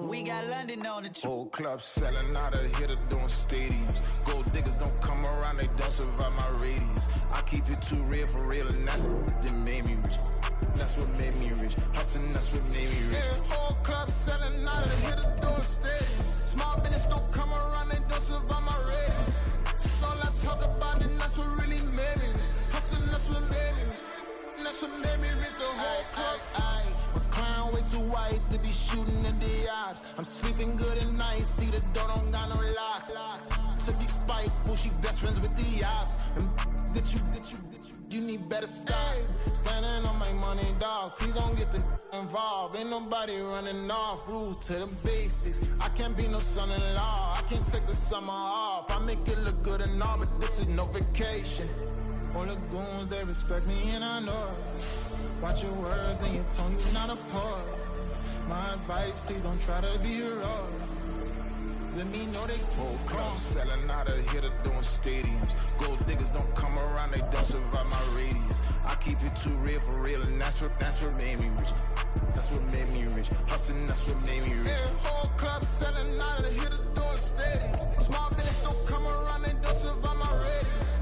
We got London on the trip. Whole club selling out of here to doing stadiums. Gold diggers don't come around, they don't survive my radius. I keep it too real for real, and that's that made me rich. That's what made me rich. Hustling, that's what made me rich. Yeah, whole club selling out of here to doing stadiums. Small business don't come around, they don't survive my radius. All I talk about, and that's what really made me rich. Hustling, that's what made me rich. That's what made me rich. The whole club. Clown way too white to be shooting in the eyes. I'm sleeping good at night, see the door don't got no locks. To be spiteful, she best friends with the ops. And you need better stop. Standing on my money, dog. Please don't get the involved. Ain't nobody running off. Rules to the basics. I can't be no son-in-law. I can't take the summer off. I make it look good and all, but this is no vacation. All the goons, they respect me and I know it. Watch your words and your tone, you're not a part. My advice, please don't try to be heroic. Let me know they whole club selling out of here to doing stadiums. Gold diggers don't come around, they don't survive my radius. I keep it too real for real, and that's what made me rich. That's what made me rich. Hustling, that's what made me rich. Yeah, whole club selling out of here to doing stadiums. Small business don't come around, they don't survive my radius.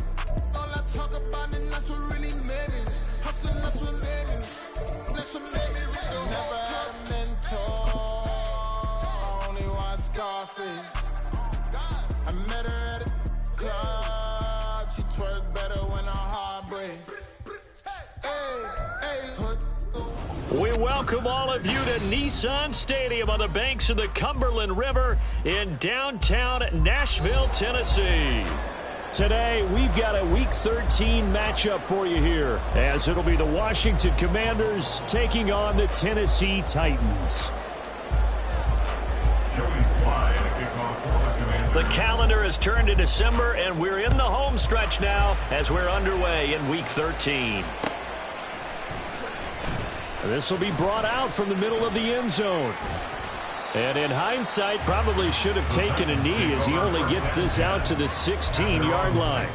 All I talk about, and that's what really made me rich. Hustling, that's what made me rich. That's what made me rich. Never had a mentor, only one Scarface. I met her at a club, she twerked better when her heart breaks. We welcome all of you to Nissan Stadium on the banks of the Cumberland River in downtown Nashville, Tennessee. Today, we've got a Week 13 matchup for you here, as it'll be the Washington Commanders taking on the Tennessee Titans. The calendar has turned to December, and we're in the home stretch now as we're underway in Week 13. This will be brought out from the middle of the end zone. And in hindsight, probably should have taken a knee as he only gets this out to the 16-yard line.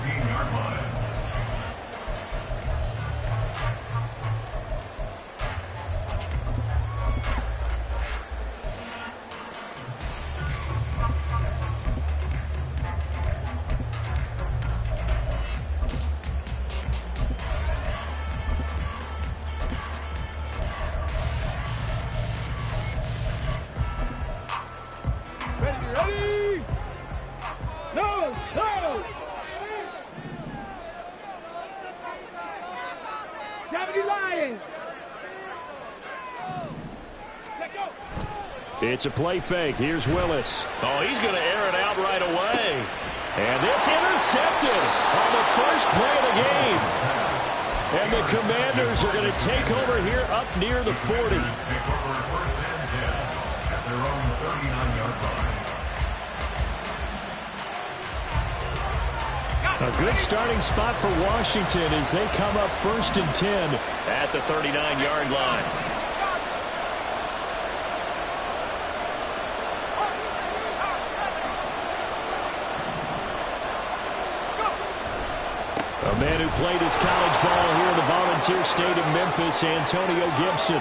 It's a play fake. Here's Willis. Oh, he's going to air it out right away. And this intercepted on the first play of the game. And the Commanders are going to take over here up near the 40. A good starting spot for Washington as they come up 1st and 10 at the 39-yard line. A man who played his college ball here in the Volunteer State of Memphis, Antonio Gibson.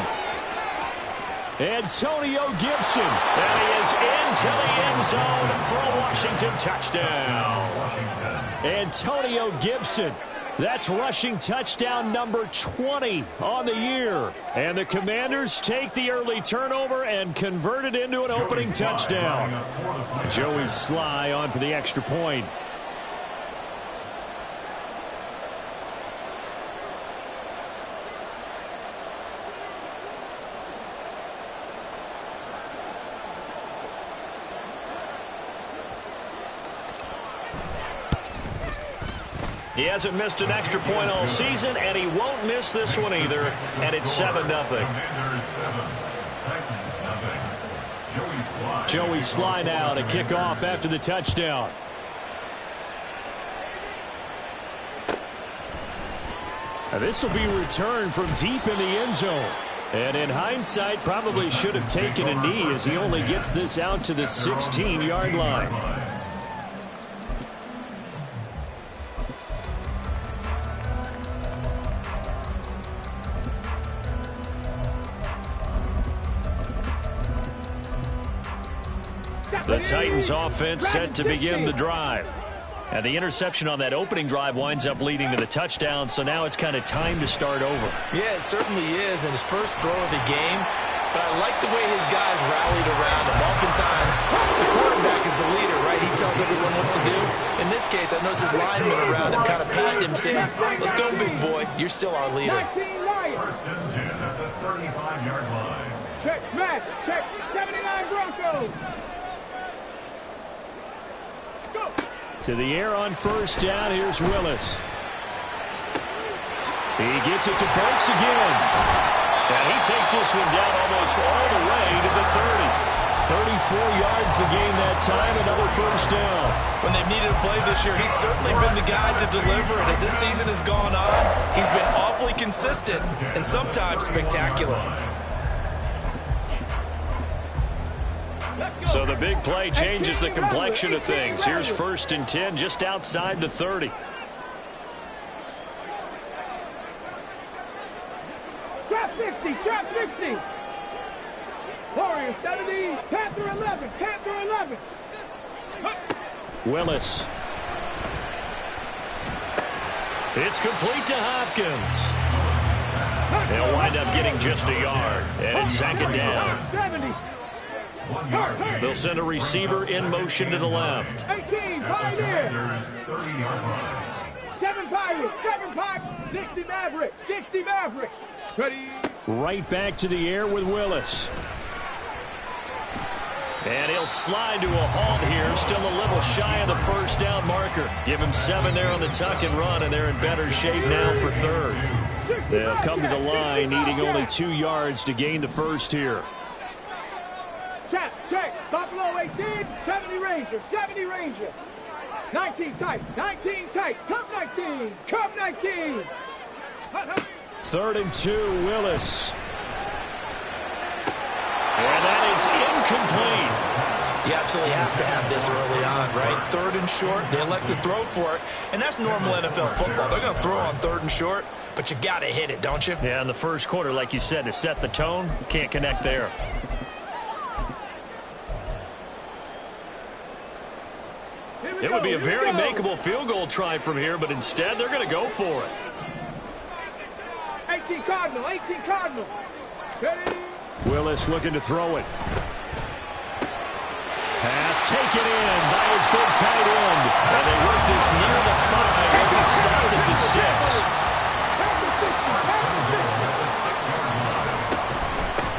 Antonio Gibson, and he is into the end zone for a Washington touchdown. Antonio Gibson, that's rushing touchdown number 20 on the year. And the Commanders take the early turnover and convert it into an opening touchdown. Joey Sly on for the extra point. He hasn't missed an extra point all season, and he won't miss this one either, and it's 7-0. Joey Sly now to kick off after the touchdown. Now this will be returned from deep in the end zone. And in hindsight, probably should have taken a knee as he only gets this out to the 16-yard line. The Titans offense set to begin the drive. And the interception on that opening drive winds up leading to the touchdown, so now it's kind of time to start over. Yeah, it certainly is, and his first throw of the game. But I like the way his guys rallied around him. Oftentimes, the quarterback is the leader, right? He tells everyone what to do. In this case, I noticed his linemen around him kind of patting him, saying, let's go, big boy. You're still our leader. 19 Lions. At the 35-yard line. Check, match, check, 79 Broncos. Go. To the air on first down, here's Willis. He gets it to Burks again. And he takes this one down almost all the way to the 30. 34 yards the gain that time, another first down. When they've needed a play this year, he's certainly been the guy to deliver it. As this season has gone on, he's been awfully consistent and sometimes spectacular. So the big play changes the complexion of things. Here's 1st and 10 just outside the 30. Trap 60, trap 60. Warriors 70, Panther 11, Panther 11. Willis. It's complete to Hopkins. They'll wind up getting just a yard. And it's 2nd down. 70. They'll send a receiver in motion to the left. 18, Pioneer. 7 Pirates, 7 Pirates, 60 Maverick, 60 Maverick. Ready. Right back to the air with Willis. And he'll slide to a halt here, still a little shy of the first down marker. Give him 7 there on the tuck and run, and they're in better shape now for 3rd. They'll come to the line, needing only 2 yards to gain the first here. Check, check. Buffalo 18, 70 Rangers, 70 Rangers. 19 tight, 19 tight. Come 19, come 19. 3rd and 2, Willis. And that is incomplete. You absolutely have to have this early on, right? 3rd and short, they elect to throw for it, and that's normal NFL football. They're going to throw on 3rd and short, but you've got to hit it, don't you? Yeah, in the first quarter, like you said, to set the tone, can't connect there. It would be a very makeable field goal try from here, but instead they're going to go for it. 18 Cardinal, 18 Cardinal. Ready. Willis looking to throw it. Pass taken in by his big tight end. And they work this near the 5. They'll be stopped at the 6.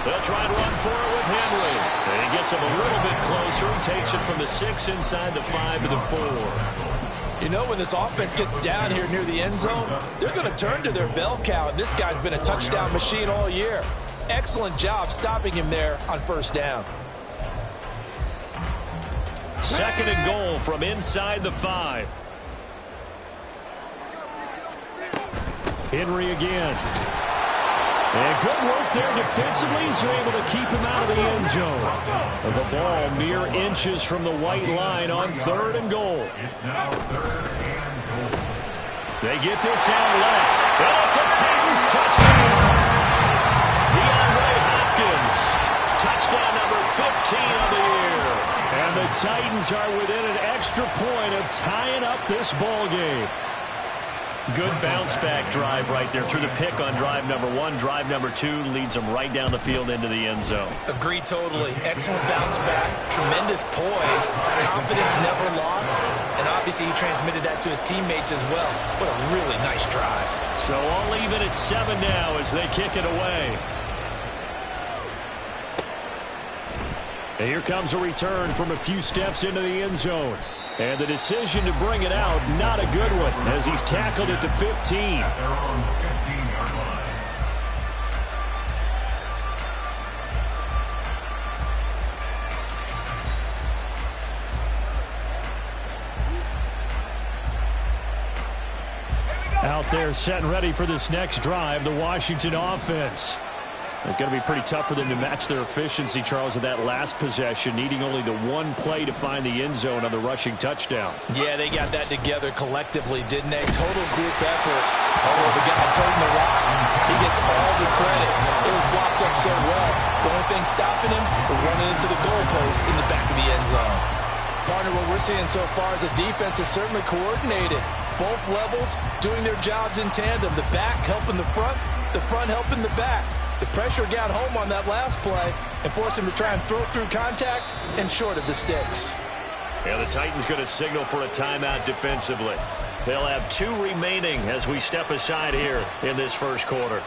They'll try and run for it with Henry. And he gets him a little bit closer and takes it from the 6 inside the 5 to the 4. You know, when this offense gets down here near the end zone, they're going to turn to their bell cow. And this guy's been a touchdown machine all year. Excellent job stopping him there on first down. 2nd and goal from inside the 5. Henry again. And good work there defensively, so able to keep him out of the end zone. The ball mere inches from the white line on 3rd and goal. They get this out left. And it's a Titans touchdown. DeAndre Hopkins. Touchdown number 15 of the year. And the Titans are within an extra point of tying up this ball game. Good bounce-back drive right there through the pick on drive number 1. Drive number 2 leads them right down the field into the end zone. Agree totally. Excellent bounce-back, tremendous poise, confidence never lost, and obviously he transmitted that to his teammates as well. What a really nice drive. So all even at 7 now as they kick it away. And here comes a return from a few steps into the end zone. And the decision to bring it out, not a good one, as he's tackled at the 15. Out there set and ready for this next drive, the Washington offense. It's going to be pretty tough for them to match their efficiency, Charles, with that last possession, needing only the 1 play to find the end zone on the rushing touchdown. Yeah, they got that together collectively, didn't they? Total group effort. Oh, the guy turning the rock. He gets all the credit. It was blocked up so well. The only thing stopping him was running into the goalpost in the back of the end zone. Partner, what we're seeing so far is the defense is certainly coordinated. Both levels doing their jobs in tandem. The back helping the front helping the back. The pressure got home on that last play and forced him to try and throw through contact and short of the sticks. Yeah, the Titans going to signal for a timeout defensively. They'll have 2 remaining as we step aside here in this first quarter.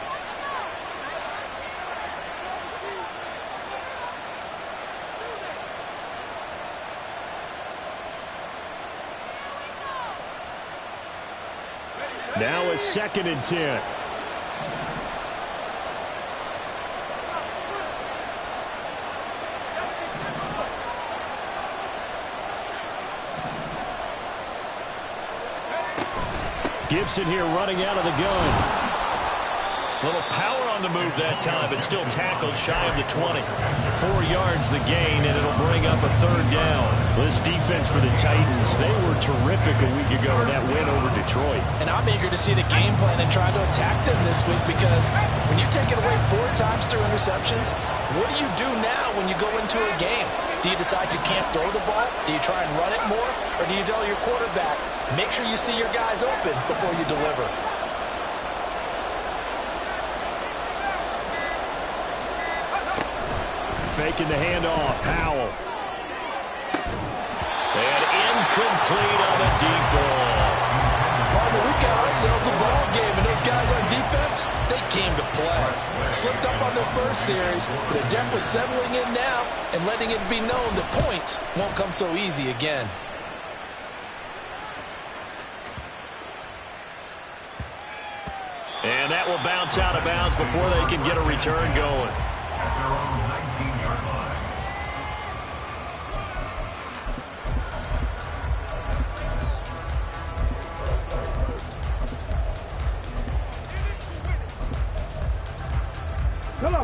Now a 2nd and 10. Gibson here running out of the gun. A little power on the move that time, but still tackled shy of the 20. 4 yards the gain, and it'll bring up a 3rd down. This defense for the Titans, they were terrific a week ago in that win over Detroit. And I'm eager to see the game plan and try to attack them this week, because when you take it away 4 times through interceptions, what do you do now when you go into a game? Do you decide you can't throw the ball? Do you try and run it more? Or do you tell your quarterback, make sure you see your guys open before you deliver? Faking the handoff. Howell. And incomplete on the deep ball. Partner, we've got ourselves a ball game, and those guys on defense, they came to play. Slipped up on their first series, but they're definitely settling in now and letting it be known that points won't come so easy again. And that will bounce out of bounds before they can get a return going. At their own 19-yard line.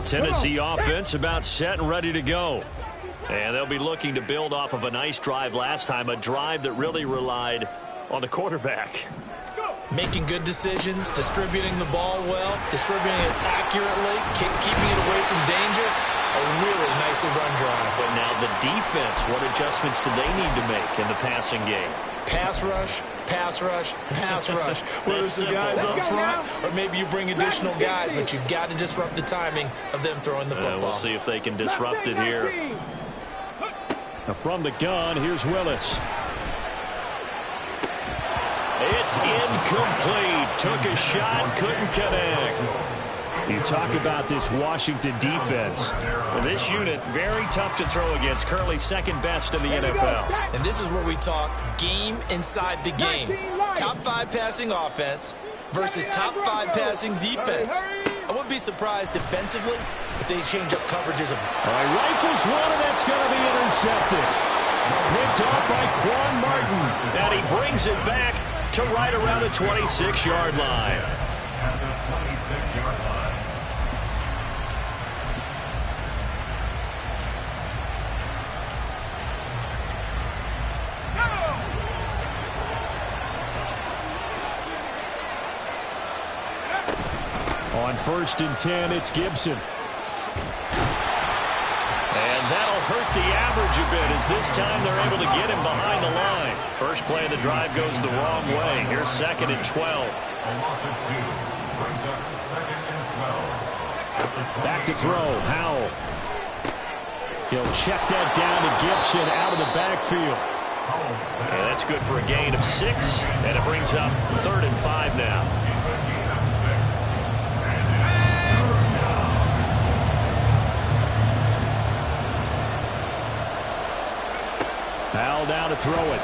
Tennessee offense about set and ready to go. And they'll be looking to build off of a nice drive last time, a drive that really relied on the quarterback. Making good decisions, distributing the ball well, distributing it accurately, keeping it away from danger. A really nicely run drive. But now the defense, what adjustments do they need to make in the passing game? Pass rush, pass rush, pass rush. Whether it's the guys up front or maybe you bring additional guys, but you've got to disrupt the timing of them throwing the football. We'll see if they can disrupt it here. Now from the gun, here's Willis. It's incomplete. Took a shot, couldn't connect. You talk about this Washington defense. Well, this unit, very tough to throw against. Currently second best in the NFL. And this is where we talk game inside the game. Top 5 passing offense versus top 5 passing defense. I wouldn't be surprised defensively if they change up coverages. All right, rifles one, and that's going to be intercepted. Picked off by Quan Martin. And he brings it back to right around the 26-yard line. At the 26-yard line. On 1st and 10, it's Gibson. And that'll hurt the average a bit as this time they're able to get him behind the line. First play of the drive goes the wrong way. Here's 2nd and 12. A loss of 2 brings up 2nd and 12. Back to throw. Howell. He'll check that down to Gibson out of the backfield. And that's good for a gain of 6. And it brings up 3rd and 5 now. Howell down to throw it.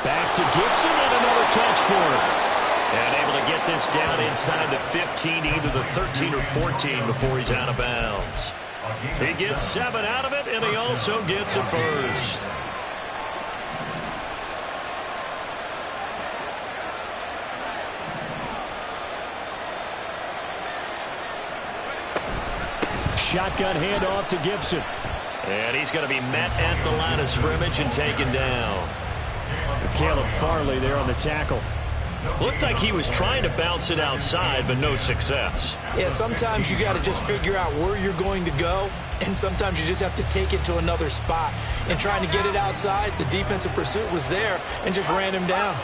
Back to Gibson and another catch for him. And able to get this down inside the 15, either the 13 or 14 before he's out of bounds. He gets 7 out of it, and he also gets a first. Shotgun handoff to Gibson. And he's going to be met at the line of scrimmage and taken down. Caleb Farley there on the tackle. Looked like he was trying to bounce it outside, but no success. Yeah, sometimes you got to just figure out where you're going to go, and sometimes you just have to take it to another spot. And trying to get it outside, the defensive pursuit was there and just ran him down.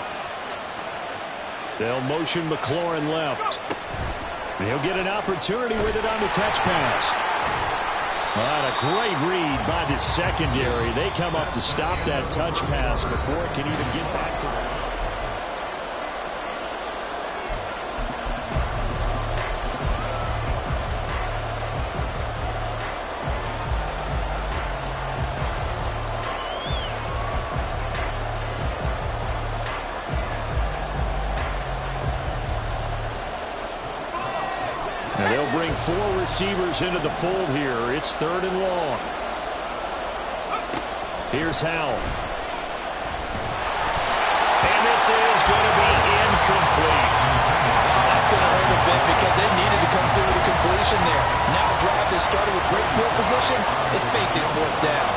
They'll motion McLaurin left. He'll get an opportunity with it on the touch pass. A great read by the secondary. They come up to stop that touch pass before it can even get back to the... Now they'll bring 4 receivers into the fold here. It's 3rd and long. Here's Howell. And this is going to be incomplete. That's going to hurt a bit because they needed to come through with a completion there. Now a drive that started with great field position is facing 4th down.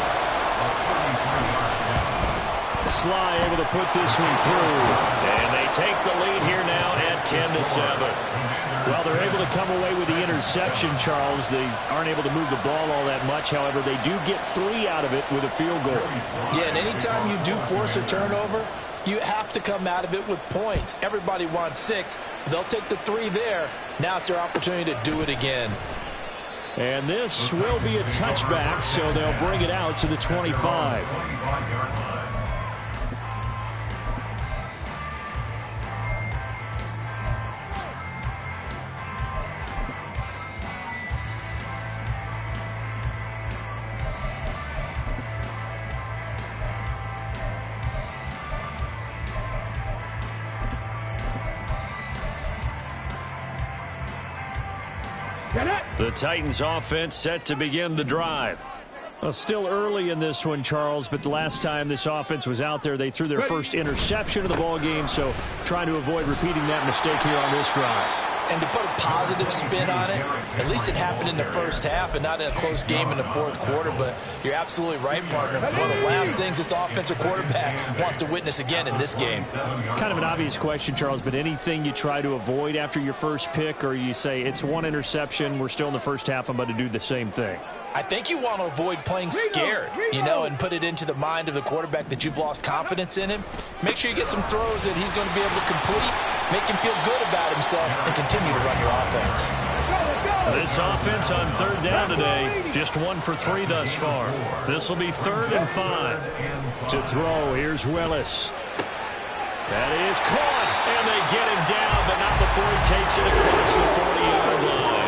Sly able to put this one through. And they take the lead here now at 10-7. Well, they're able to come away with the interception, Charles. They aren't able to move the ball all that much. However, they do get 3 out of it with a field goal. Yeah, and anytime you do force a turnover, you have to come out of it with points. Everybody wants 6. They'll take the 3 there. Now it's their opportunity to do it again. And this will be a touchback, so they'll bring it out to the 25. The Titans offense set to begin the drive. Well, still early in this one, Charles, but the last time this offense was out there, they threw their first interception of the ball game, so trying to avoid repeating that mistake here on this drive. And to put a positive spin on it, at least it happened in the first half and not in a close game in the 4th quarter, but you're absolutely right, partner. One of the last things this offensive quarterback wants to witness again in this game. Kind of an obvious question, Charles, but anything you try to avoid after your first pick, or you say it's 1 interception, we're still in the first half, I'm going to do the same thing? I think you want to avoid playing scared, and put it into the mind of the quarterback that you've lost confidence in him. Make sure you get some throws that he's going to be able to complete, make him feel good about himself, and continue to run your offense. This offense on 3rd down today, just 1 for 3 thus far. This will be 3rd and 5. To throw, here's Willis. That is caught, and they get him down, but not before he takes it across the 40-yard line.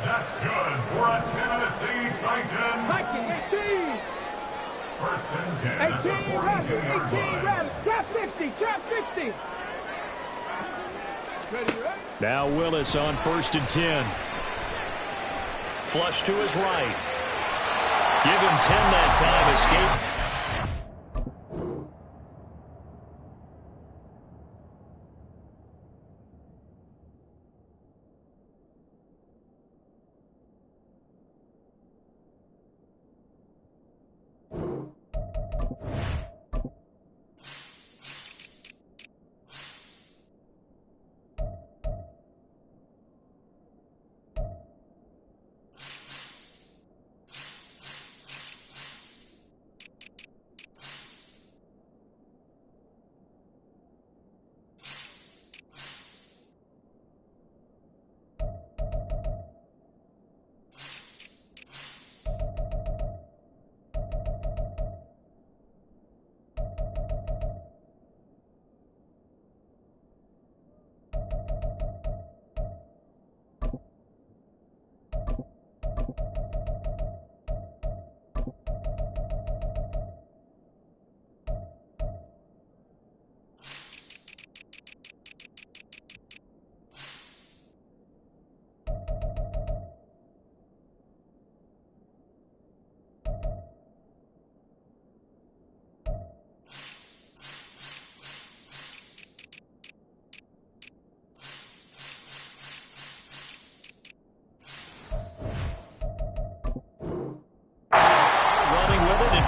That's good for a Tennessee Titan. Titan, 18. 1st and 10 at the 42-yard line. Trap 50, trap 50. Ready? Now Willis on 1st and 10. Flush to his right. Give him 10 that time. Escape.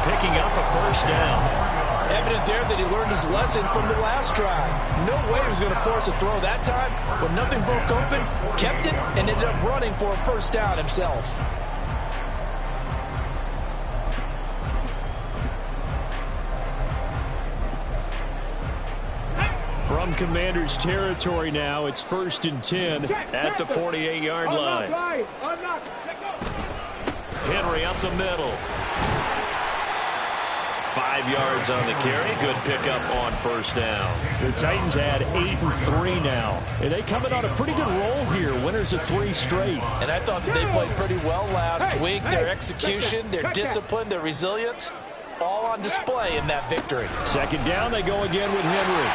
Picking up a 1st down. Evident there that he learned his lesson from the last drive. No way he was going to force a throw that time. When nothing broke open, kept it, and ended up running for a first down himself. From Commanders territory now, it's 1st and 10 at the 48-yard line. Henry up the middle. 5 yards on the carry. Good pickup on first down. The Titans had 8-3 now. And they coming on a pretty good roll here. Winners of 3 straight. And I thought that they played pretty well last week. Their execution, their discipline, their resilience, all on display in that victory. 2nd down, they go again with Henry.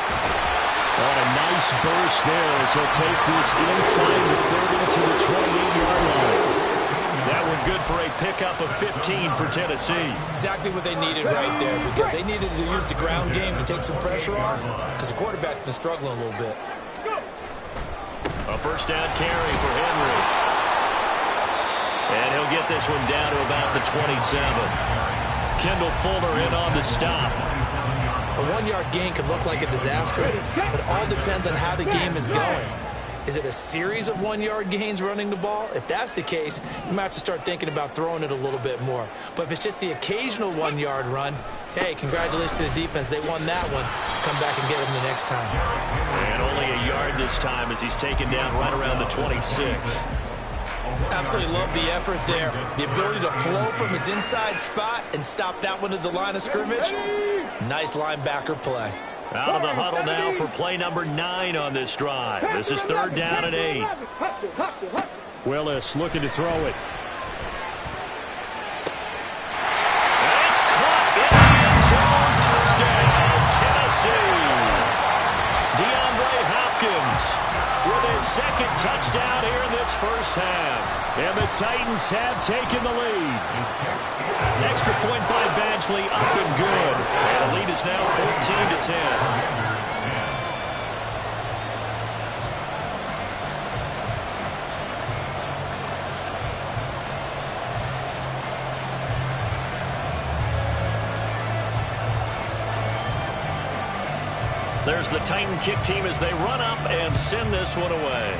What a nice burst there as he'll take this inside the 30 to the 28-yard line. That one good for a pickup of 15 for Tennessee. Exactly what they needed right there, because they needed to use the ground game to take some pressure off, because the quarterback's been struggling a little bit. A first down carry for Henry. And he'll get this one down to about the 27. Kendall Fuller in on the stop. A 1-yard gain could look like a disaster, but it all depends on how the game is going. Is it a series of 1-yard gains running the ball? If that's the case, you might have to start thinking about throwing it a little bit more. But if it's just the occasional 1-yard run, hey, congratulations to the defense. They won that one. Come back and get them the next time. And only a yard this time as he's taken down right around the 26. Absolutely love the effort there. The ability to flow from his inside spot and stop that one at the line of scrimmage. Nice linebacker play. Out of the huddle now for play number 9 on this drive. This is 3rd down and 8. Willis looking to throw it. And it's caught in the end zone. Touchdown, Tennessee. DeAndre Hopkins with his 2nd touchdown here in this first half. And the Titans have taken the lead. An extra point by Badgley, up and good. And the lead is now 14-10. There's the Titan kick team as they run up and send this one away.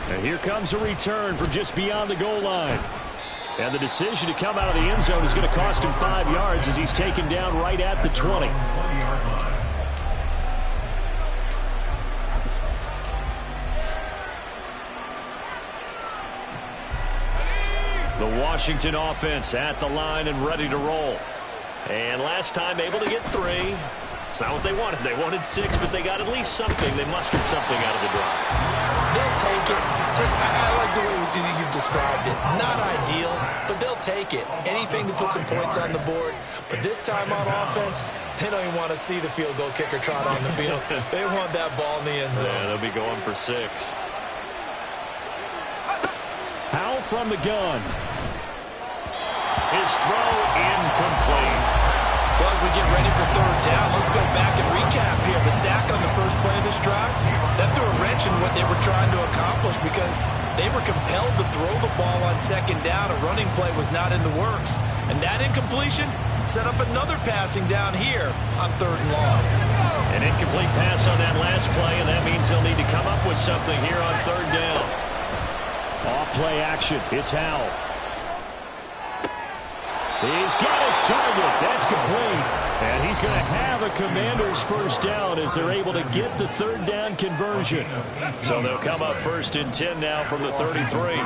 And here comes a return from just beyond the goal line. And the decision to come out of the end zone is going to cost him 5 yards as he's taken down right at the 20. The Washington offense at the line and ready to roll. And last time able to get 3. It's not what they wanted. They wanted 6, but they got at least something. They mustered something out of the drive. They'll take it. I like the way you've described it. Not ideal, but they'll take it. Anything to put some points on the board. But this time on offense, they don't even want to see the field goal kicker trot on the field. They want that ball in the end zone. Yeah, they'll be going for 6. Howell from the gun. His throw incomplete. Well, as we get ready for 3rd down, let's go back and recap here. The sack on the first play of this drive, that threw a wrench in what they were trying to accomplish because they were compelled to throw the ball on 2nd down. A running play was not in the works. And that incompletion set up another passing down here on 3rd and long. An incomplete pass on that last play, and that means they'll need to come up with something here on 3rd down. Off play action. It's Howell. He's got his target. That's complete. And he's going to have a Commander's first down as they're able to get the 3rd down conversion. So they'll come up 1st and 10 now from the 33.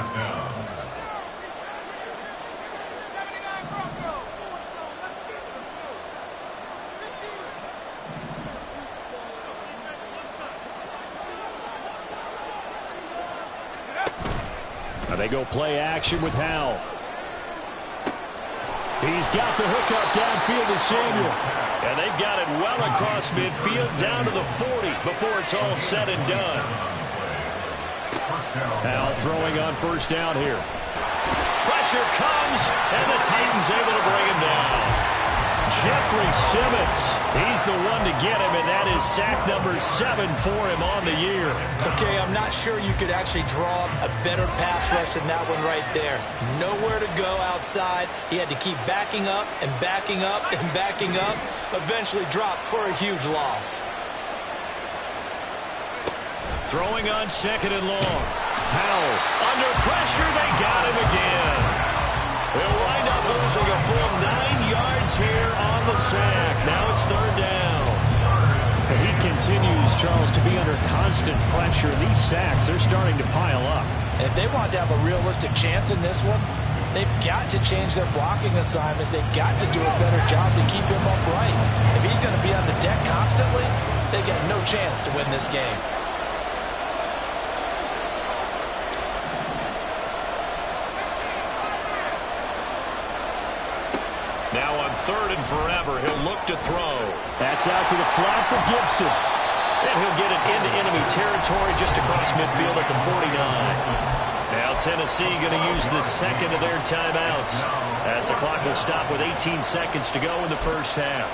Now they go play action with Howell. He's got the hookup downfield to Samuel. And they've got it well across midfield down to the 40 before it's all said and done. Howell throwing on first down here. Pressure comes, and the Titans able to bring him down. Jeffrey Simmons, he's the one to get him, and that is sack number 7 for him on the year. Okay, I'm not sure you could actually draw a better pass rush than that one right there. Nowhere to go outside. He had to keep backing up and backing up and backing up. Eventually dropped for a huge loss. Throwing on 2nd and long. Howell under pressure. They got him again. They'll wind up losing a full 9 yards here on the sack. Now it's 3rd down. He continues, Charles, to be under constant pressure. These sacks, they're starting to pile up. If they want to have a realistic chance in this one, they've got to change their blocking assignments. They've got to do a better job to keep him upright. If he's going to be on the deck constantly, they've got no chance to win this game. Now on 3rd and forever, he'll look to throw. That's out to the flat for Gibson. And he'll get it into enemy territory just across midfield at the 49. Now Tennessee going to use the 2nd of their timeouts as the clock will stop with 18 seconds to go in the first half.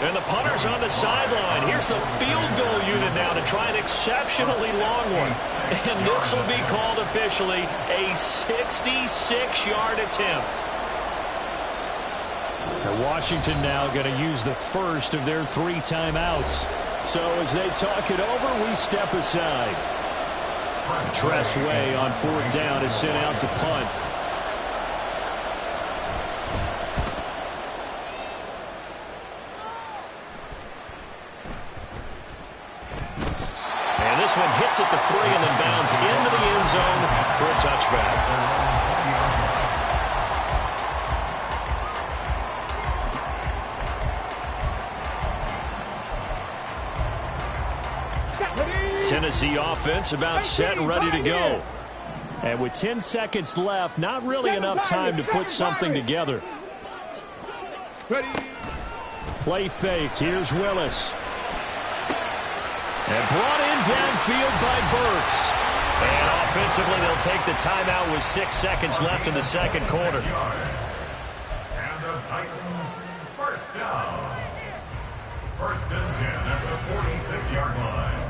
And the punter's on the sideline. Here's the field goal unit now to try an exceptionally long one. And this will be called officially a 66-yard attempt. And Washington now going to use the first of their 3 timeouts. So as they talk it over, we step aside. Tress Way on 4th down is sent out to punt. This one hits at the 3 and then bounds into the end zone for a touchback. Tennessee offense about set and ready to go. And with 10 seconds left, not really enough time to put something together. Play fake. Here's Willis. And brought in downfield by Burks. And offensively, they'll take the timeout with 6 seconds left in the second quarter. And the Titans, 1st down. 1st and 10 at the 46-yard line.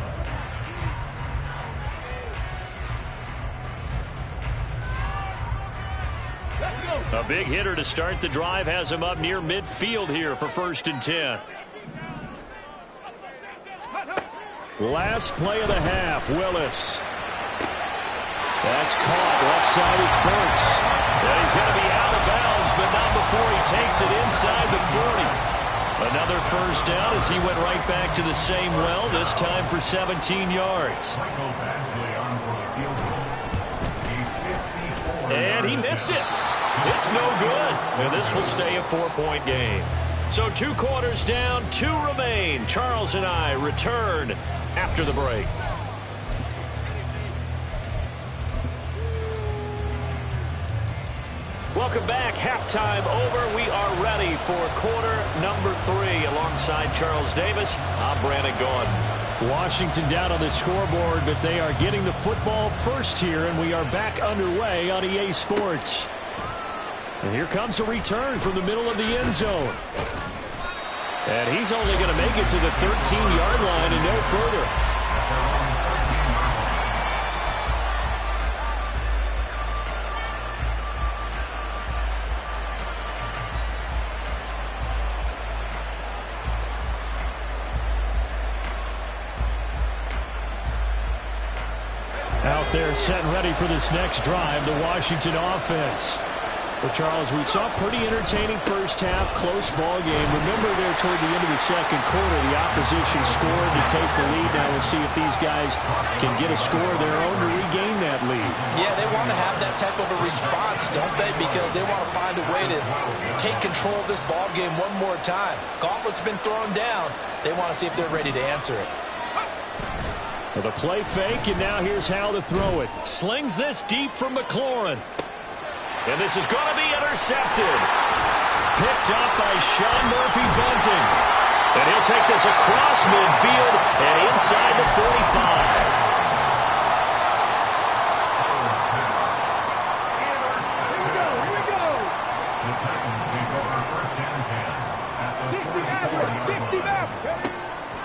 A big hitter to start the drive has him up near midfield here for 1st and 10. Last play of the half, Willis. That's caught. Left side, it's Burks. And he's going to be out of bounds, but not before he takes it inside the 40. Another 1st down as he went right back to the same well, this time for 17 yards. And he missed it. It's no good. And this will stay a 4-point game. So 2 quarters down, 2 remain. Charles and I return after the break. Welcome back. Halftime over. We are ready for quarter number 3. Alongside Charles Davis, I'm Brandon Gaudin. Washington down on the scoreboard, but they are getting the football first here, and we are back underway on EA Sports. And here comes a return from the middle of the end zone. And he's only going to make it to the 13-yard line and no further. Out there set and ready for this next drive, the Washington offense. Well, Charles, we saw a pretty entertaining first half, close ball game. Remember there toward the end of the second quarter, the opposition scored to take the lead. Now we'll see if these guys can get a score of their own to regain that lead. Yeah, they want to have that type of a response, don't they? Because they want to find a way to take control of this ball game one more time. Gauntlet's been thrown down. They want to see if they're ready to answer it. Well, the play fake, and now here's how to throw it. Slings this deep from McLaurin. And this is going to be intercepted. Picked up by Sean Murphy-Bunting. And he'll take this across midfield and inside the 45.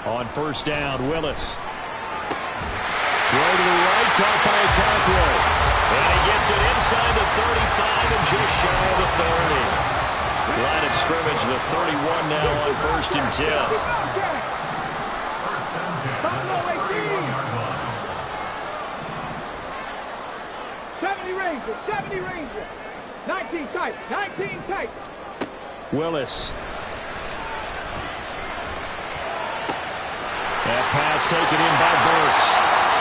On first down, Willis. Throw to the right, caught by Okonkwo. And he gets it inside the 35 and just shy of the 30. Line of scrimmage, the 31 now on first and 10. Buffalo 18. 70 Rangers. 19 tight. 19 tight. Willis. That pass taken in by Burks.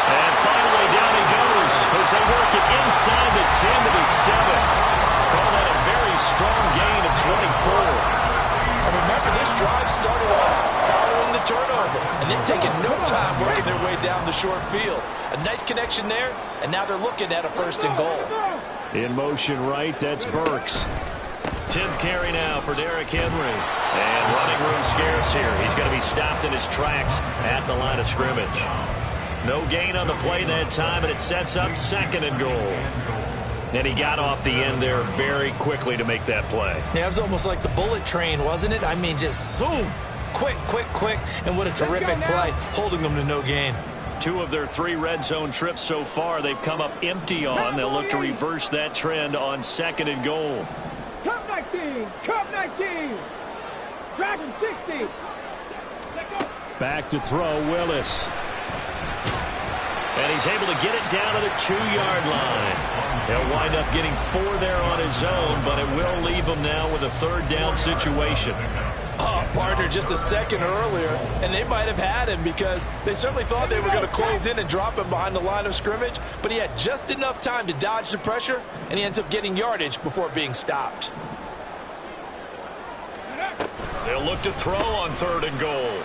And finally down he goes as they work it inside the 10 to the 7. Call that a very strong gain of 24. And remember, this drive started off following the turnover. And they've taken no time working their way down the short field. A nice connection there, and now they're looking at a first and goal. In motion right, that's Burks. 10th carry now for Derrick Henry. And running room scarce here. He's going to be stopped in his tracks at the line of scrimmage. No gain on the play that time, and it sets up second and goal. And he got off the end there very quickly to make that play. Yeah, it was almost like the bullet train, wasn't it? I mean, just zoom. Quick, quick, quick. And what a terrific play, holding them to no gain. 2 of their 3 red zone trips so far they've come up empty on. They'll look to reverse that trend on second and goal. Cup 19. Cup 19. Dragon 60. Back to throw, Willis. And he's able to get it down to the 2-yard line. He'll wind up getting 4 there on his own, but it will leave him now with a third down situation. Oh, partner, just a second earlier, and they might have had him because they certainly thought they were going to close in and drop him behind the line of scrimmage, but he had just enough time to dodge the pressure, and he ends up getting yardage before being stopped. They'll look to throw on third and goal.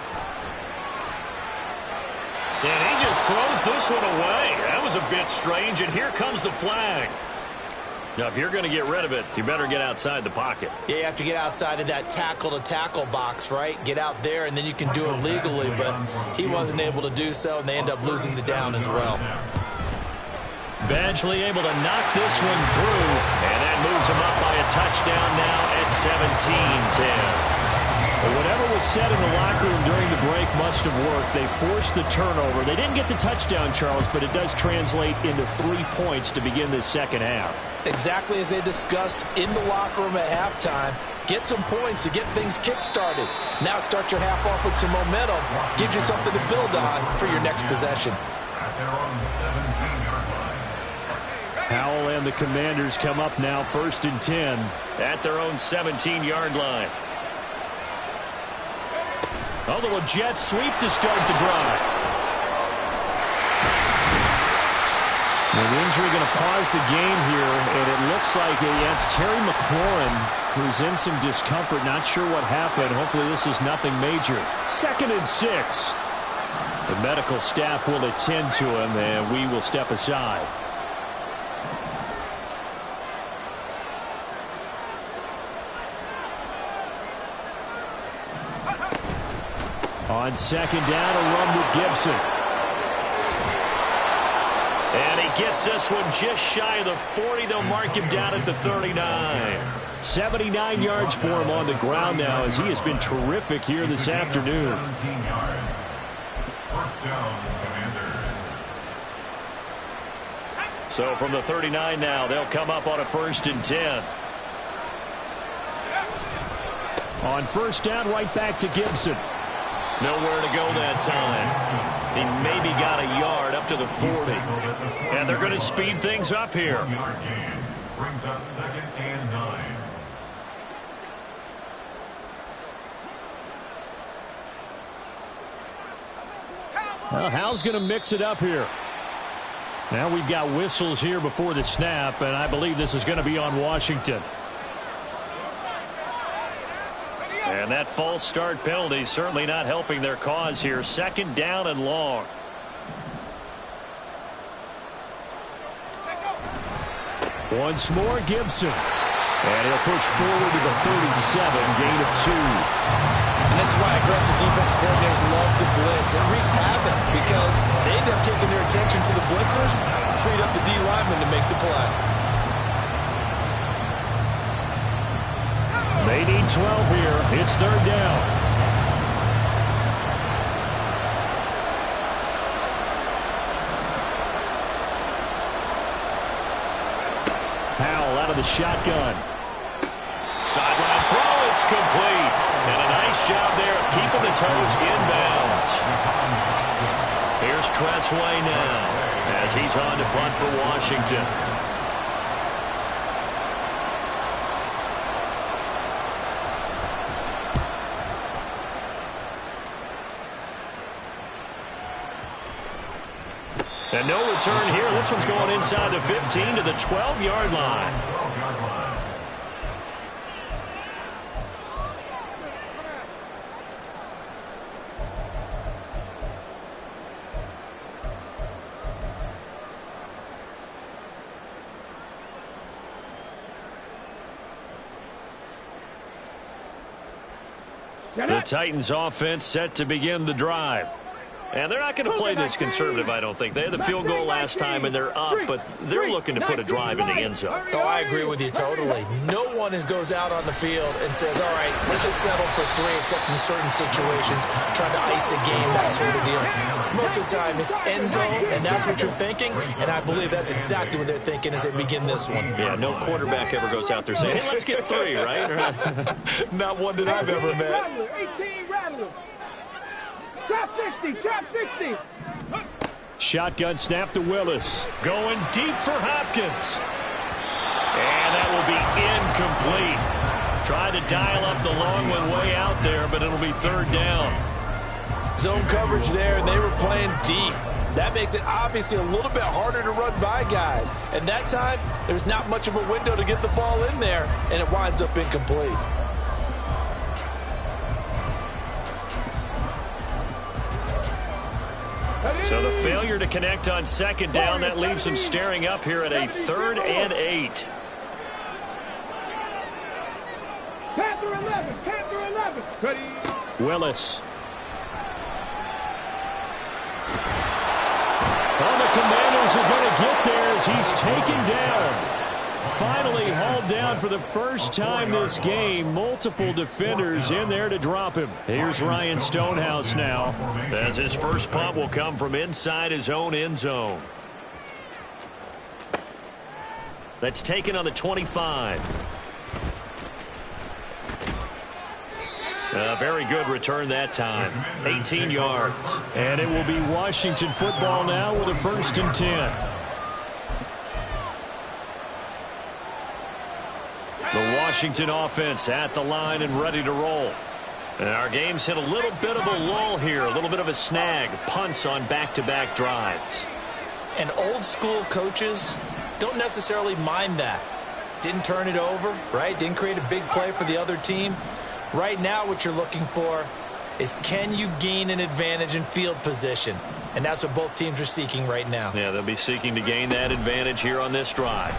And he just throws this one away. That was a bit strange, and here comes the flag. Now, if you're going to get rid of it, you better get outside the pocket. Yeah, you have to get outside of that tackle-to-tackle box, right? Get out there, and then you can do it legally, but he wasn't able to do so, and they end up losing the down as well. Badgley able to knock this one through, and that moves him up by a touchdown now at 17-10. Well, whatever was said in the locker room during the break must have worked. They forced the turnover. They didn't get the touchdown, Charles, but it does translate into 3 points to begin this second half. Exactly as they discussed in the locker room at halftime. Get some points to get things kick-started. Now start your half off with some momentum. Gives you something to build on for your next possession. Howell and the Commanders come up now first and 10. At their own 17-yard line. A little jet sweep to start the drive. An injury going to pause the game here, and it looks like it's Terry McLaurin who's in some discomfort. Not sure what happened. Hopefully this is nothing major. 2nd and 6. The medical staff will attend to him, and we will step aside. On second down, a run with Gibson. And he gets this one just shy of the 40. They'll mark him down at the 39. 79 yards for him on the ground now as he has been terrific here this afternoon. First down, Commanders. So from the 39 now, they'll come up on a 1st and 10. On first down, right back to Gibson. Nowhere to go that time. He maybe got a yard up to the 40. And they're going to speed things up here. 1-yard gain brings up 2nd and 9. Well, Hal's going to mix it up here. Now we've got whistles here before the snap, and I believe this is going to be on Washington. And that false start penalty certainly not helping their cause here. 2nd down and long. Once more, Gibson. And he'll push forward to the 37, gain of 2. And this is why aggressive defensive coordinators love to blitz. It wreaks havoc because they end up taking their attention to the blitzers, freed up the D lineman to make the play. They need 12 here. It's third down. Howell out of the shotgun. Sideline throw, it's complete. And a nice job there of keeping the toes inbounds. Here's Tressway now as he's on to punt for Washington. And no return here. This one's going inside the 15 to the 12-yard line. The Titans offense set to begin the drive. And they're not going to play this conservative, I don't think. They had the field goal last time, and they're up, but they're looking to put a drive in the end zone. Oh, I agree with you totally. No one goes out on the field and says, all right, let's just settle for 3, except in certain situations, trying to ice a game, that sort of deal. Most of the time, it's end zone, and that's what you're thinking, and I believe that's exactly what they're thinking as they begin this one. Yeah, no quarterback ever goes out there saying, hey, let's get 3, right? Not one that I've ever met. 18 Rattler. Trap 60, trap 60. Shotgun snap to Willis. Going deep for Hopkins. And that will be incomplete. Tried to dial up the long one way out there, but it'll be third down. Zone coverage there, and they were playing deep. That makes it obviously a little bit harder to run by guys. And that time, there's not much of a window to get the ball in there, and it winds up incomplete. So the failure to connect on second down, that leaves them staring up here at a 3rd and 8. Panther 11, Panther 11. Willis. Well, the Commanders are going to get there as he's taken down. Finally hauled down for the first time this game. Multiple defenders in there to drop him. Here's Ryan Stonehouse now, as his first punt will come from inside his own end zone. That's taken on the 25. A very good return that time. 18 yards. And it will be Washington football now with a 1st and 10. The Washington offense at the line and ready to roll. And our game's hit a little bit of a lull here, a little bit of a snag. Punts on back-to-back drives. And old school coaches don't necessarily mind that. Didn't turn it over, right? Didn't create a big play for the other team. Right now what you're looking for is, can you gain an advantage in field position? And that's what both teams are seeking right now. Yeah, they'll be seeking to gain that advantage here on this drive.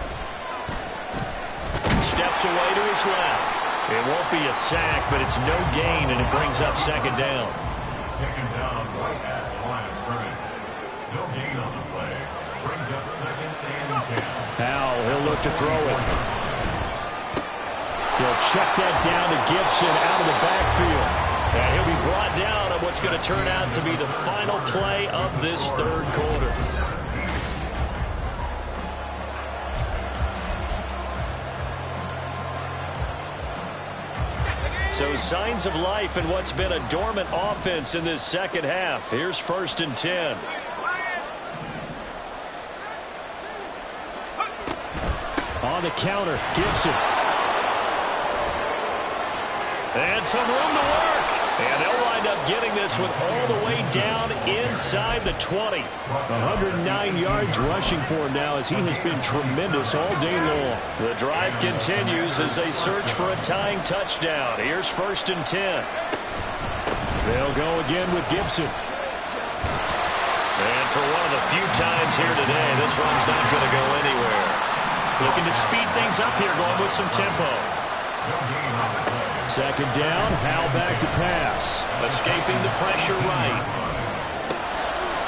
Steps away to his left. It won't be a sack, but it's no gain, and it brings up second down. Taken down right at the line of scrimmage. No gain on the play. Brings up 2nd and 10. Howell, he'll look to throw it. He'll check that down to Gibson out of the backfield. And he'll be brought down on what's going to turn out to be the final play of this 3rd quarter. So signs of life in what's been a dormant offense in this second half. Here's 1st and 10. On the counter, Gibson. And some room to work. And they'll wind up getting this one all the way down inside the 20. 109 yards rushing for him now as he has been tremendous all day long. The drive continues as they search for a tying touchdown. Here's 1st and 10. They'll go again with Gibson. And for one of the few times here today, this run's not going to go anywhere. Looking to speed things up here, going with some tempo. No gain on the play. Second down, Howell back to pass. Escaping the pressure right.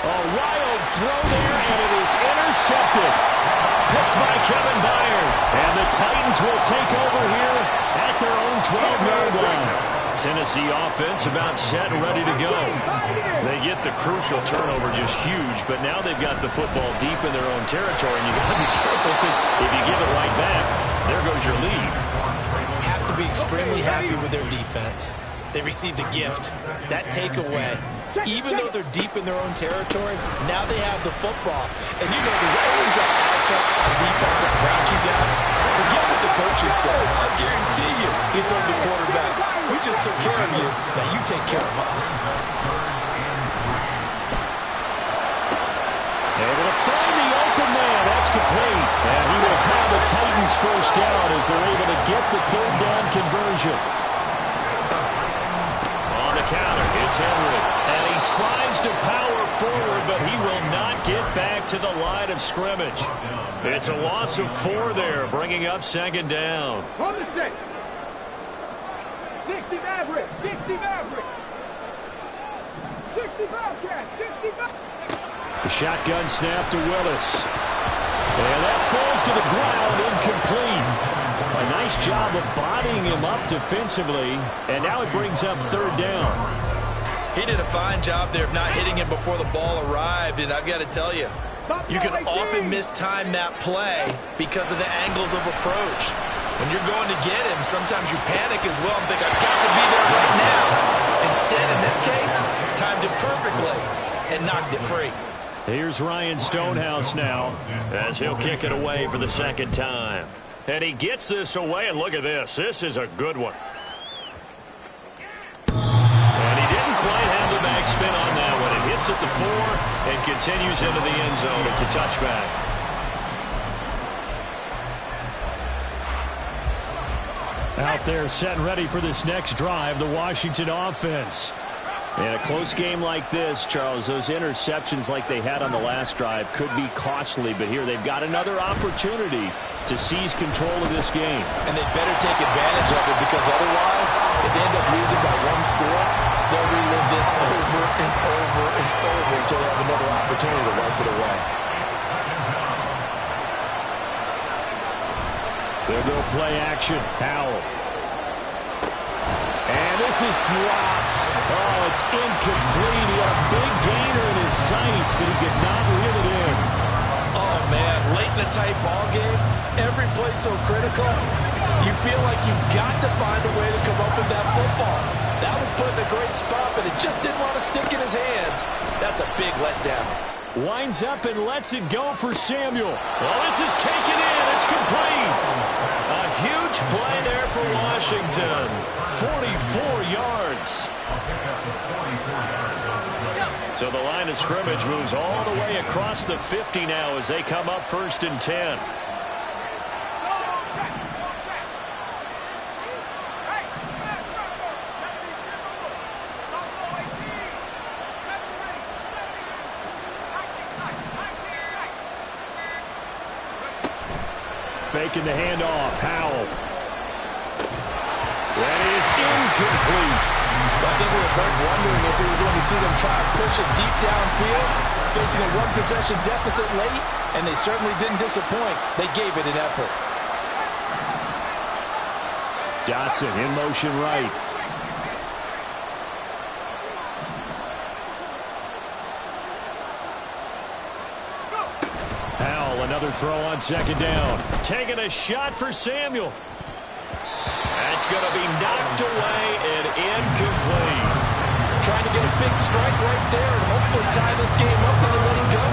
A wild throw there, and it is intercepted. Picked by Kevin Byard. And the Titans will take over here at their own 12-yard line. Tennessee offense about set and ready to go. They get the crucial turnover, just huge, but now they've got the football deep in their own territory, and you've got to be careful because if you give it right back, there goes your lead. Have to be extremely happy with their defense. They received a gift. That takeaway, even though they're deep in their own territory, now they have the football. And you know there's always that alpha on defense that route you down. Forget what the coaches say. I guarantee you, he told the quarterback, we just took care of you. Now you take care of us. Able to find the open man. That's complete. And he will have the Titans first down as they're able to get the third down conversion. On the counter, it's Henry. And he tries to power forward, but he will not get back to the line of scrimmage. It's a loss of 4 there, bringing up second down. On the 6. 60 Maverick. 60 Maverick. 60 Bobcat. 60 Bobcat. The shotgun snap to Willis. And that falls to the ground, incomplete. A nice job of bodying him up defensively, and now it brings up third down. He did a fine job there of not hitting him before the ball arrived, and I've got to tell you, you can often mistime that play because of the angles of approach. When you're going to get him, sometimes you panic as well and think, I've got to be there right now. Instead, in this case, timed it perfectly and knocked it free. Here's Ryan Stonehouse now as he'll kick it away for the second time. And he gets this away, and look at this. This is a good one. And he didn't quite have the backspin on that one. It hits at the 4 and continues into the end zone. It's a touchback. Out there set and ready for this next drive, the Washington offense. In a close game like this, Charles, those interceptions like they had on the last drive could be costly, but here they've got another opportunity to seize control of this game. And they better take advantage of it because otherwise, if they end up losing by 1 score, they'll relive this over and over and over until they have another opportunity to wipe it away. They'll go play action. Howell. And this is dropped. Oh, it's incomplete. He had a big gainer in his sights, but he could not reel it in. Oh, man, late in a tight ball game, every play so critical, you feel like you've got to find a way to come up with that football. That was put in a great spot, but it just didn't want to stick in his hands. That's a big letdown. Winds up and lets it go for Samuel. Well, this is taken in. It's complete. A huge play there for Washington. 44 yards. So the line of scrimmage moves all the way across the 50 now as they come up 1st and 10. Faking the handoff. Howell. That is incomplete. I think we were both wondering if we were going to see them try to push it deep downfield, facing a 1-possession deficit late, and they certainly didn't disappoint. They gave it an effort. Dotson in motion right. Howell, another throw on second down. Taking a shot for Samuel. That's going to be knocked away and incomplete. Trying to get a big strike right there and hopefully tie this game up and then let him go.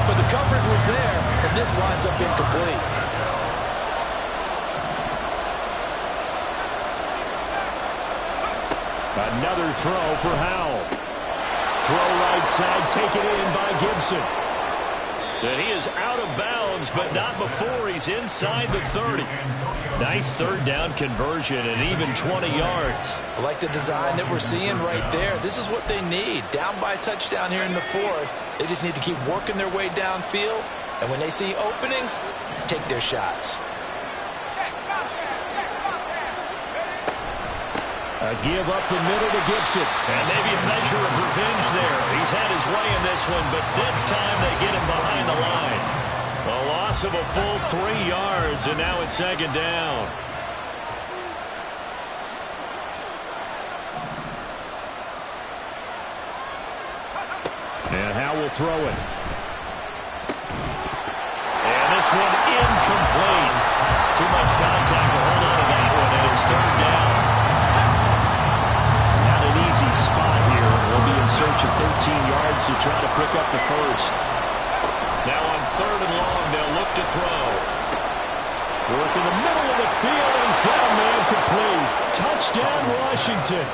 But the coverage was there, and this winds up incomplete. Another throw for Howell. Throw right side, taken in by Gibson. And he is out of bounds, but not before he's inside the 30. Nice third down conversion and even 20 yards. I like the design that we're seeing right there. This is what they need. Down by a touchdown here in the 4th. They just need to keep working their way downfield. And when they see openings, take their shots. A give up the middle to Gibson. And maybe a measure of revenge there. He's had his way in this one, but this time they get him behind the line. A loss of a full 3 yards, and now it's second down. And Howe will throw it. And this one incomplete. Too much contact to hold on to that one, and it's third down. Not an easy spot here. They'll be in search of 13 yards to try to pick up the first. Now on third and long, they'll look to throw. Work in the middle of the field, and he's got a man complete. Touchdown, Washington.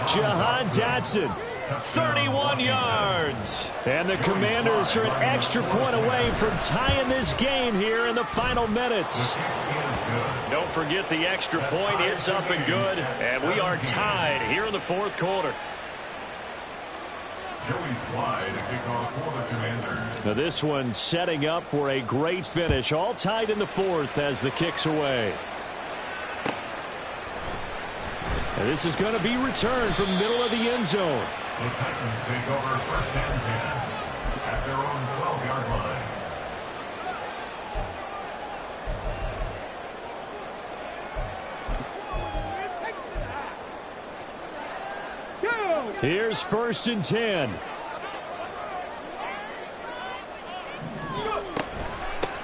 Jahan Dotson. 31 yards. And the Commanders are an extra point away from tying this game here in the final minutes. Don't forget the extra point. It's up and good. And we are tied here in the fourth quarter. Joey Slye to kick off for the Commanders. Now this one setting up for a great finish. All tied in the fourth as the kick's away. And this is going to be returned from middle of the end zone. The Titans take over first and 10 at their own 12-yard line. Here's first and 10.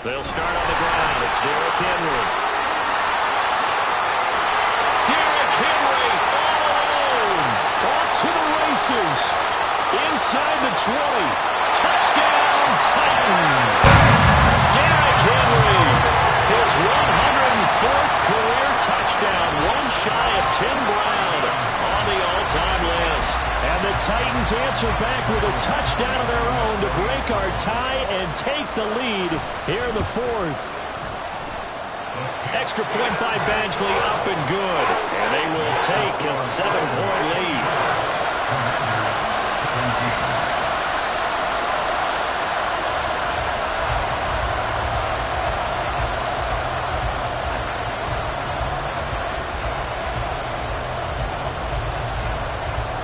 They'll start on the ground. It's Derrick Henry. Derrick Henry all alone. Off to the races. Inside the 20. Touchdown, Titans. Derrick Henry. His 104th career touchdown. One shy of Tim Brown on the all-time list. And the Titans answer back with a touchdown of their own to break our tie and take the lead here in the fourth. Extra point by Badgley, up and good. And they will take a 7-point lead.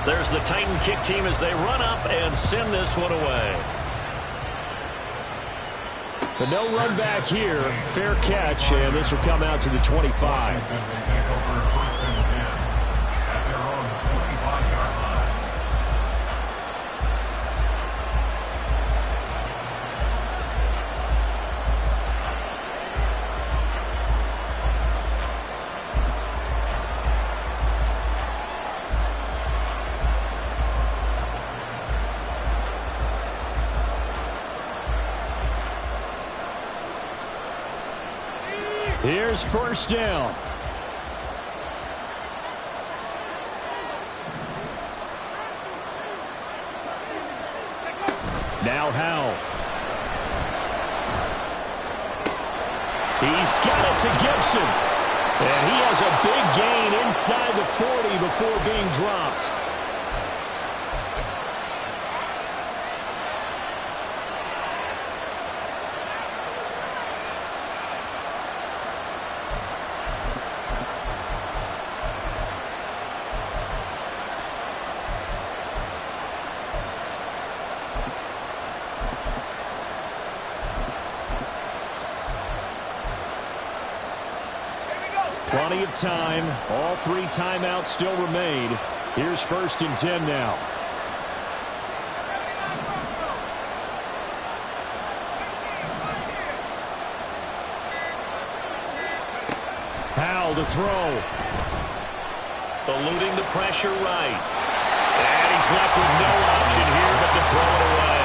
There's the Titan kick team as they run up and send this one away. But no run back here. Fair catch, and this will come out to the 25. Here's first down. Now Howe. He's got it to Gibson. And he has a big gain inside the 40 before being dropped. Plenty of time. All 3 timeouts still remain. Here's first and 10 now. Howe to throw. Eluding the pressure right. And he's left with no option here but to throw it away.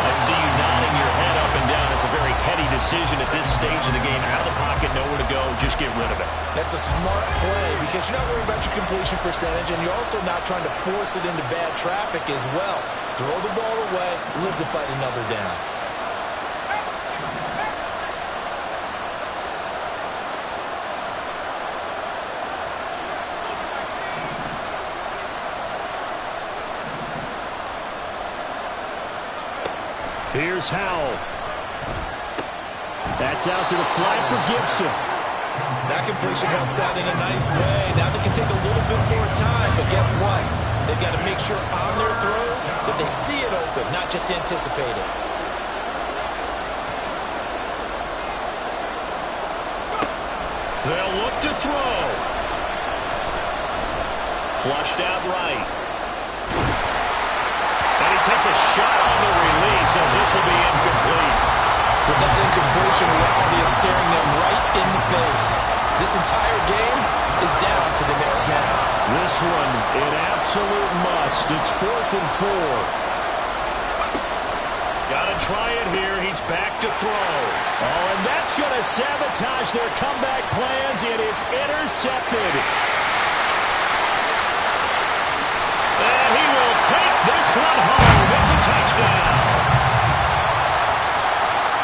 I see you nodding your head up and down. It's a very heady decision at this stage of the game. Out of the pocket, nowhere to go. Just get rid of it. That's a smart play because you're not worried about your completion percentage, and you're also not trying to force it into bad traffic as well. Throw the ball away, live to fight another down. Here's Howell. That's out to the flat for Gibson. That completion helps out in a nice way. Now they can take a little bit more time, but guess what? They've got to make sure on their throws that they see it open, not just anticipate it. They'll look to throw. Flushed out right. And he takes a shot on the release as this will be incomplete. With that incompletion, reality is staring them right in the face. This entire game is down to the next snap. This one, an absolute must. It's 4th and 4. Got to try it here. He's back to throw. Oh, and that's going to sabotage their comeback plans. It is intercepted. And he will take this one home. It's a touchdown.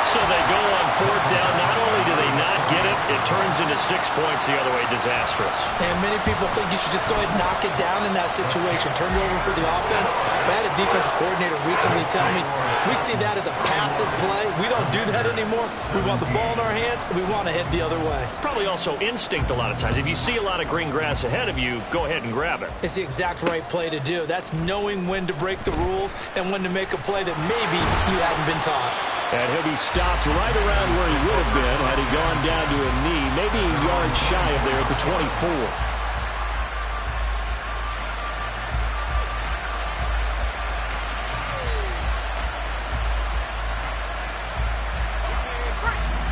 So they go on 4th down. Not only do they not get it, it turns into 6 points the other way. Disastrous. And many people think you should just go ahead and knock it down in that situation. Turn it over for the offense. But I had a defensive coordinator recently tell me, we see that as a passive play. We don't do that anymore. We want the ball in our hands, and we want to head the other way. It's probably also instinct a lot of times. If you see a lot of green grass ahead of you, go ahead and grab it. It's the exact right play to do. That's knowing when to break the rules and when to make a play that maybe you hadn't been taught. And he'll be stopped right around where he would have been had he gone down to a knee, maybe a yard shy of there at the 24.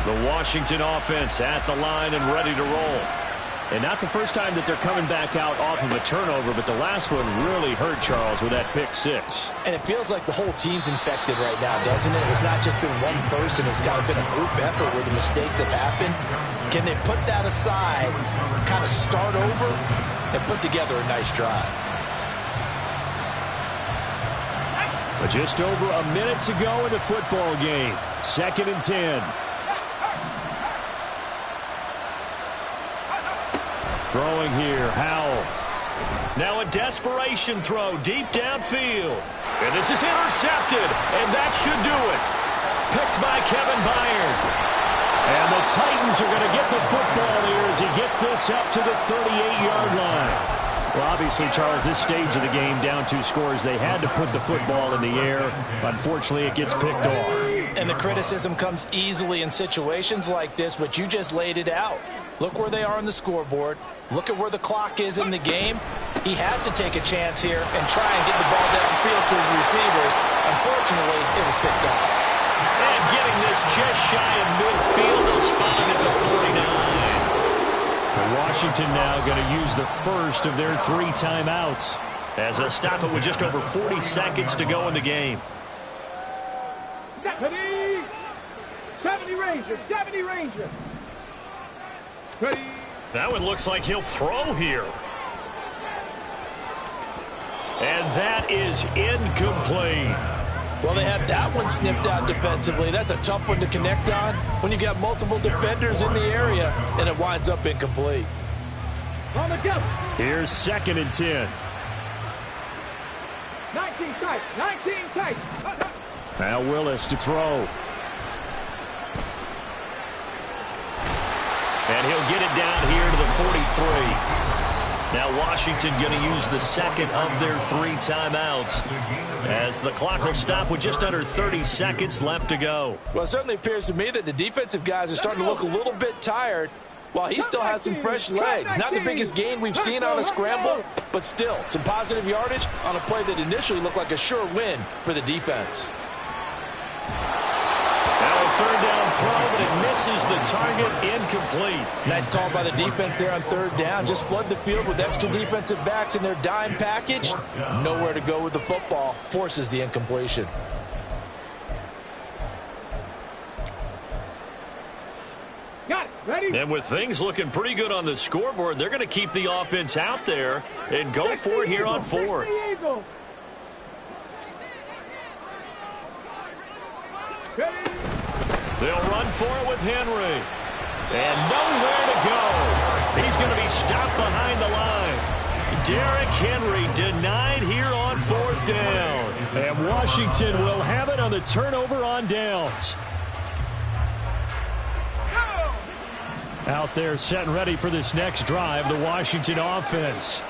The Washington offense at the line and ready to roll. And not the first time that they're coming back out off of a turnover, but the last one really hurt Charles with that pick 6. And it feels like the whole team's infected right now, doesn't it? It's not just been one person. It's kind of been a group effort where the mistakes have happened. Can they put that aside, kind of start over, and put together a nice drive? But just over a minute to go in the football game. 2nd and 10. Throwing here, Howell. Now a desperation throw deep downfield. And this is intercepted, and that should do it. Picked by Kevin Byard. And the Titans are going to get the football here as he gets this up to the 38-yard line. Well, obviously, Charles, this stage of the game, down 2 scores, they had to put the football in the air. Unfortunately, it gets picked off. And the criticism comes easily in situations like this, but you just laid it out. Look where they are on the scoreboard. Look at where the clock is in the game. He has to take a chance here and try and get the ball downfield to his receivers. Unfortunately, it was picked off. And getting this just shy of midfield, they'll spot him at the 49. Washington now going to use the first of their 3 timeouts as they'll stop it with just over 40 seconds to go in the game. 70 Rangers, 70 Rangers. Ready. That one looks like he'll throw here. And that is incomplete. Well, they had that one snipped out defensively. That's a tough one to connect on when you got multiple defenders in the area, and it winds up incomplete. On the go. Here's 2nd and 10. 19 tight, 19 tight. Now Willis to throw. And he'll get it down here to the 43. Now Washington going to use the second of their 3 timeouts as the clock will stop with just under 30 seconds left to go. Well, it certainly appears to me that the defensive guys are starting to look a little bit tired while he still has some fresh legs. Not the biggest gain we've seen on a scramble, but still some positive yardage on a play that initially looked like a sure win for the defense. Now a 3rd down throw, but it misses the target, incomplete. Nice call by the defense there on 3rd down. Just flood the field with extra defensive backs in their dime package. Nowhere to go with the football. Forces the incompletion. Got it. Ready? And with things looking pretty good on the scoreboard, they're going to keep the offense out there and go for it here on 4th. They'll run for it with Henry. And nowhere to go. He's going to be stopped behind the line. Derrick Henry denied here on 4th down. And Washington will have it on the turnover on downs. Out there set and ready for this next drive, the Washington offense.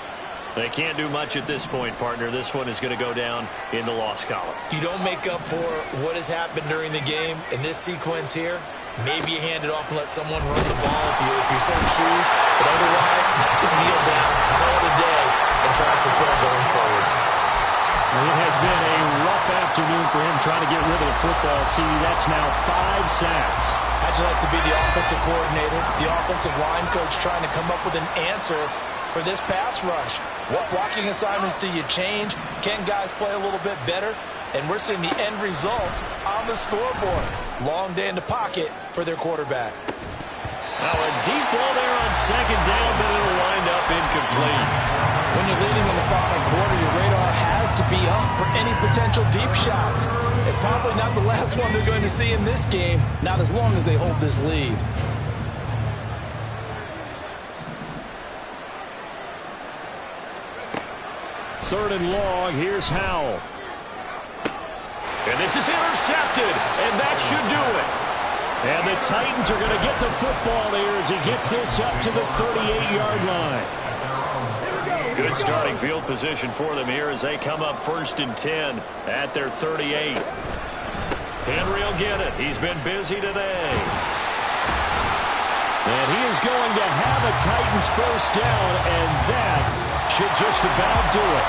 They can't do much at this point, partner. This one is going to go down in the loss column. You don't make up for what has happened during the game in this sequence here. Maybe you hand it off and let someone run the ball if you so choose. But otherwise, just kneel down, call it a day, and try to prepare going forward. It has been a rough afternoon for him trying to get rid of the football. See, that's now 5 sacks. How'd you like to be the offensive coordinator, the offensive line coach trying to come up with an answer for this pass rush? What blocking assignments do you change? Can guys play a little bit better? And we're seeing the end result on the scoreboard. Long day in the pocket for their quarterback. Now a deep ball there on second down, but it'll wind up incomplete. When you're leading in the final quarter, your radar has to be up for any potential deep shots. And probably not the last one they're going to see in this game, not as long as they hold this lead. Third and long, here's Howell. And this is intercepted, and that should do it. And the Titans are going to get the football here as he gets this up to the 38-yard line. Good starting field position for them here as they come up 1st and 10 at their 38. Henry will get it. He's been busy today. And he is going to have a Titans first down, and that should just about do it.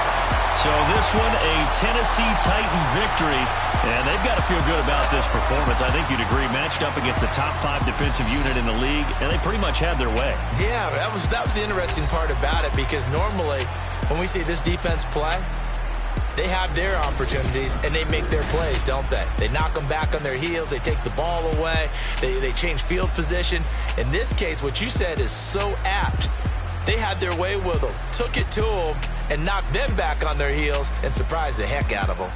So this one, a Tennessee Titan victory, and they've got to feel good about this performance. I think you'd agree, matched up against a top 5 defensive unit in the league, and they pretty much had their way. Yeah, that was the interesting part about it, because normally when we see this defense play, they have their opportunities and they make their plays, don't they? They knock them back on their heels. They take the ball away. They change field position. In this case, what you said is so apt. They had their way with them, took it to them, and knocked them back on their heels and surprised the heck out of them.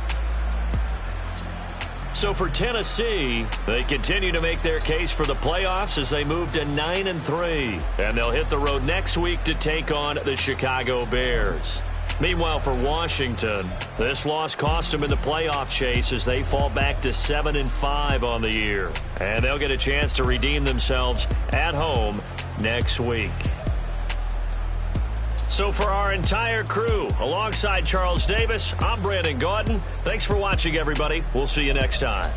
So for Tennessee, they continue to make their case for the playoffs as they move to 9-3. And they'll hit the road next week to take on the Chicago Bears. Meanwhile, for Washington, this loss cost them in the playoff chase as they fall back to 7-5 on the year. And they'll get a chance to redeem themselves at home next week. So for our entire crew, alongside Charles Davis, I'm Brandon Gaudin. Thanks for watching, everybody. We'll see you next time.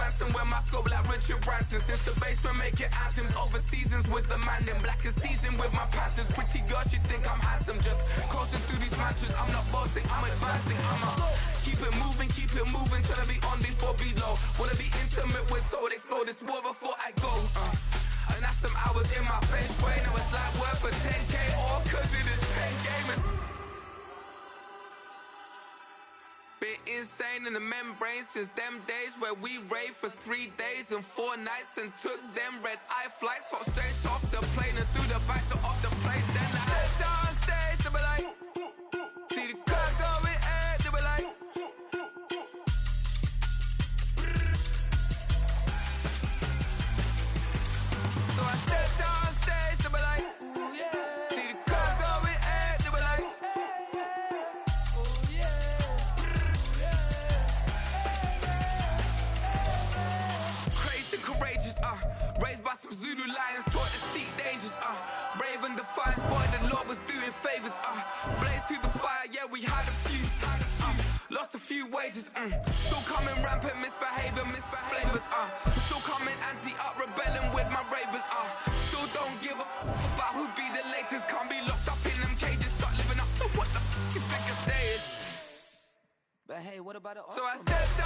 ransom when my scope like Richard Branson. Since the basement making anthems over seasons with the man in black is teasing with my Panthers. Pretty girl, she think I'm handsome. Just coasting through these matches. I'm not bossing, I'm advancing. Keep it moving till I be on before below. Wanna be intimate with soul, explore this war before I go. And that's some hours in my face way. Now it's like work for 10K all cause it is 10 gamers. Been insane in the membrane since them days where we raved for 3 days and 4 nights and took them red eye flights. Hot straight off the plane and through the back door of the place. Then I head down stage, they be like, see the car going ahead, they be like. So I step down stage, they be like, ooh yeah. See the car going ahead, they be like, ooh yeah. Crazed and courageous, raised by some Zulu lions, taught to seek dangers, brave and defiant, boy, the Lord was doing favors, blaze through the fire, yeah, we had a few, lost a few wages, still coming rampant, misbehavior, flavors, still coming anti-up, rebelling with my ravers, still don't give up about who be the latest, can't be locked up in them cages, start living up to what the f*** you think it is. But hey, what about it? So I stepped